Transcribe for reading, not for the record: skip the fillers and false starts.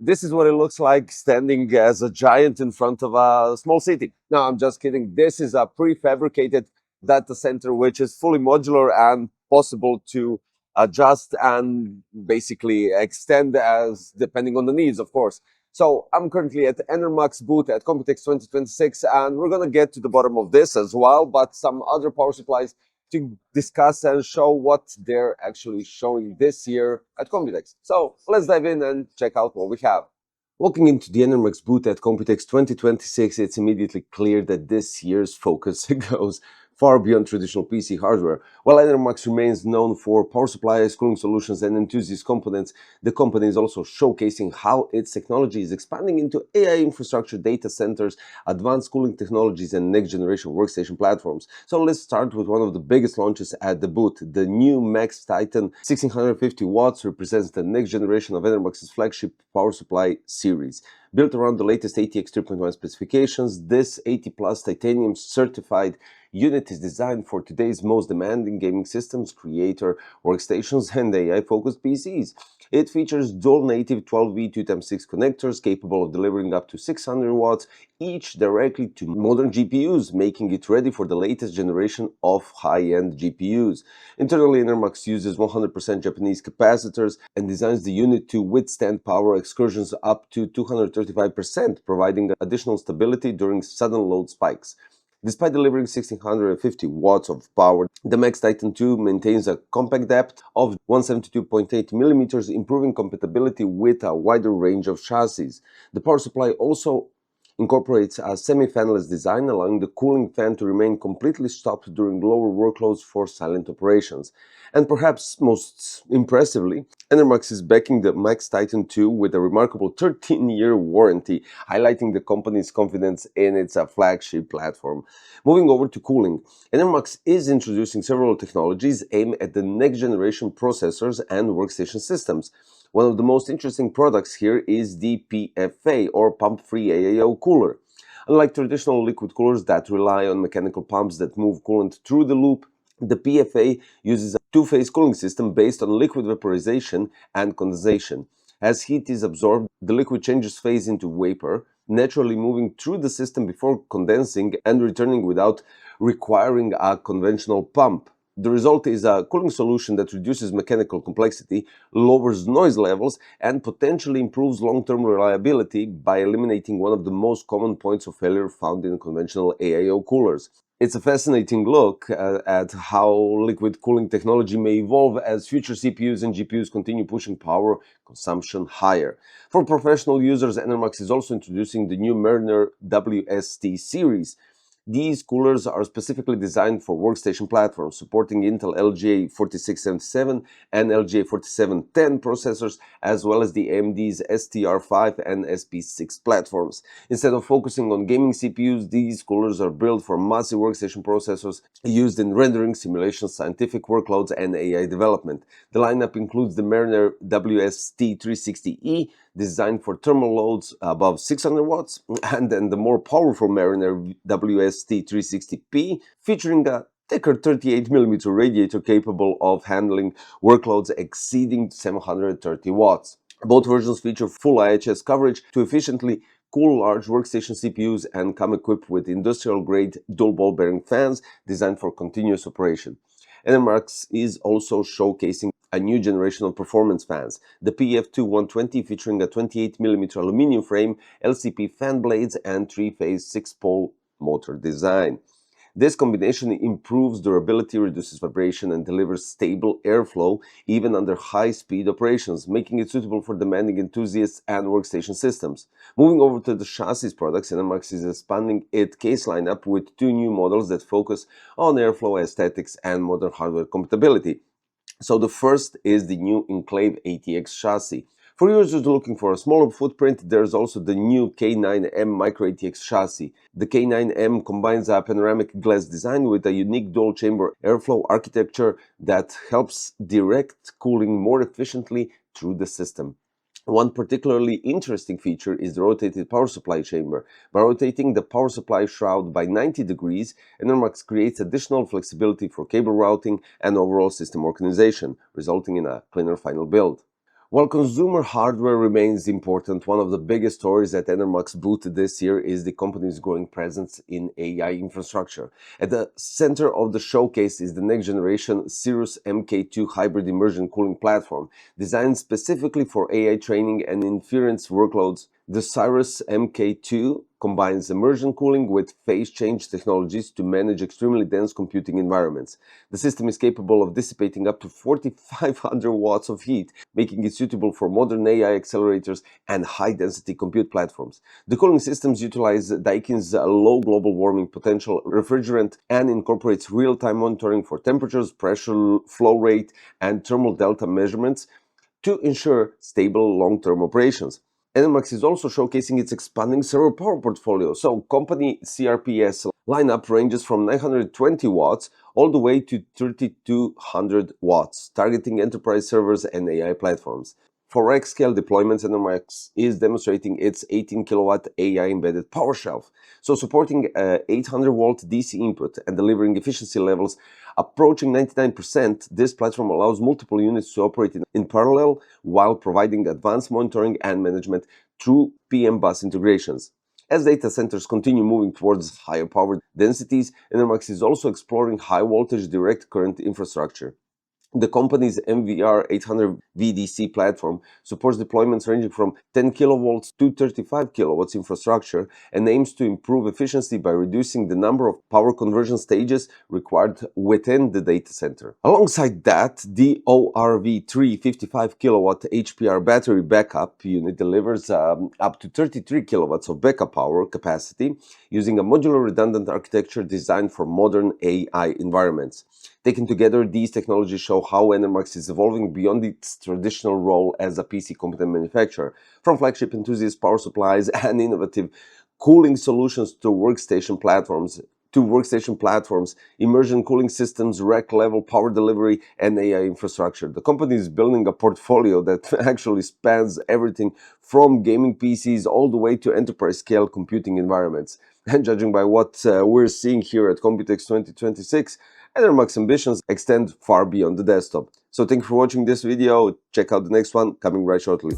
This is what it looks like standing as a giant in front of a small city. No, I'm just kidding. This is a prefabricated data center which is fully modular and possible to adjust and basically extend as depending on the needs, of course. So I'm currently at the ENERMAX booth at Computex 2026, and we're going to get to the bottom of this as well, but some other power supplies to discuss and show what they're actually showing this year at Computex. So let's dive in and check out what we have. Walking into the ENERMAX booth at Computex 2026, it's immediately clear that this year's focus goes far beyond traditional PC hardware. While ENERMAX remains known for power supplies, cooling solutions, and enthusiast components, the company is also showcasing how its technology is expanding into AI infrastructure, data centers, advanced cooling technologies, and next-generation workstation platforms. So let's start with one of the biggest launches at the booth. The new MaxTytan 1650 watts represents the next generation of ENERMAX's flagship power supply series. Built around the latest ATX 3.1 specifications, this 80+ titanium certified unit is designed for today's most demanding gaming systems, creator workstations, and AI-focused PCs. It features dual native 12V 2x6 connectors capable of delivering up to 600 watts each directly to modern GPUs, making it ready for the latest generation of high-end GPUs. Internally, ENERMAX uses 100% Japanese capacitors and designs the unit to withstand power excursions up to 235%, providing additional stability during sudden load spikes. Despite delivering 1650 watts of power, the MaxTytan II maintains a compact depth of 172.8 millimeters, improving compatibility with a wider range of chassis. The power supply also incorporates a semi-fanless design, allowing the cooling fan to remain completely stopped during lower workloads for silent operations. And perhaps most impressively, ENERMAX is backing the MaxTytan II with a remarkable 13-year warranty, highlighting the company's confidence in its flagship platform. Moving over to cooling, ENERMAX is introducing several technologies aimed at the next generation processors and workstation systems. One of the most interesting products here is the PFA, or pump-free AIO cooler. Unlike traditional liquid coolers that rely on mechanical pumps that move coolant through the loop, the PFA uses a two-phase cooling system based on liquid vaporization and condensation. As heat is absorbed, the liquid changes phase into vapor, naturally moving through the system before condensing and returning without requiring a conventional pump. The result is a cooling solution that reduces mechanical complexity, lowers noise levels, and potentially improves long-term reliability by eliminating one of the most common points of failure found in conventional AIO coolers. It's a fascinating look at how liquid cooling technology may evolve as future CPUs and GPUs continue pushing power consumption higher. For professional users, ENERMAX is also introducing the new Mariner WST series. These coolers are specifically designed for workstation platforms, supporting Intel LGA 4677 and LGA 4710 processors, as well as the AMD's STR5 and SP6 platforms. Instead of focusing on gaming CPUs, these coolers are built for massive workstation processors used in rendering, simulation, scientific workloads, and AI development. The lineup includes the Mariner WST360E, designed for thermal loads above 600 watts, and then the more powerful Mariner WST360P, featuring a thicker 38mm radiator capable of handling workloads exceeding 730 watts. Both versions feature full IHS coverage to efficiently cool large workstation CPUs and come equipped with industrial-grade dual ball bearing fans designed for continuous operation. ENERMAX is also showcasing a new generation of performance fans, the PF2 120, featuring a 28mm aluminum frame, LCP fan blades, and three-phase 6-pole motor design. This combination improves durability, reduces vibration, and delivers stable airflow even under high-speed operations, making it suitable for demanding enthusiasts and workstation systems. Moving over to the chassis products, ENERMAX is expanding its case lineup with two new models that focus on airflow, aesthetics, and modern hardware compatibility. So the first is the new Enclave ATX chassis. For users looking for a smaller footprint, there's also the new K9M Micro ATX chassis. The K9M combines a panoramic glass design with a unique dual-chamber airflow architecture that helps direct cooling more efficiently through the system. One particularly interesting feature is the rotated power supply chamber. By rotating the power supply shroud by 90 degrees, ENERMAX creates additional flexibility for cable routing and overall system organization, resulting in a cleaner final build. While consumer hardware remains important, one of the biggest stories at ENERMAX booth this year is the company's growing presence in AI infrastructure. At the center of the showcase is the next generation Cirrus MK2 hybrid immersion cooling platform, designed specifically for AI training and inference workloads. The Cirrus MK2 combines immersion cooling with phase change technologies to manage extremely dense computing environments. The system is capable of dissipating up to 4,500 watts of heat, making it suitable for modern AI accelerators and high-density compute platforms. The cooling systems utilize Daikin's low global warming potential refrigerant and incorporates real-time monitoring for temperatures, pressure, flow rate, and thermal delta measurements to ensure stable long-term operations. ENERMAX is also showcasing its expanding server power portfolio. So company CRPS lineup ranges from 920 watts all the way to 3200 watts, targeting enterprise servers and AI platforms. For rack-scale deployments, ENERMAX is demonstrating its 18 kilowatt AI-embedded power shelf, so supporting 800-volt DC input and delivering efficiency levels approaching 99%. This platform allows multiple units to operate in parallel while providing advanced monitoring and management through PM bus integrations. As data centers continue moving towards higher power densities, ENERMAX is also exploring high-voltage direct current infrastructure. The company's MVR 800 VDC platform supports deployments ranging from 10 kilovolts to 35 kilowatts infrastructure and aims to improve efficiency by reducing the number of power conversion stages required within the data center. Alongside that, the ORV3 55 kilowatt HPR battery backup unit delivers up to 33 kilowatts of backup power capacity using a modular redundant architecture designed for modern AI environments. Taken together, these technologies show how ENERMAX is evolving beyond its traditional role as a PC component manufacturer, from flagship enthusiast power supplies and innovative cooling solutions to workstation platforms, immersion cooling systems, rack-level power delivery, and AI infrastructure. The company is building a portfolio that actually spans everything from gaming PCs all the way to enterprise-scale computing environments. And judging by what we're seeing here at Computex 2026, ENERMAX ambitions extend far beyond the desktop. So thank you for watching this video. Check out the next one coming right shortly.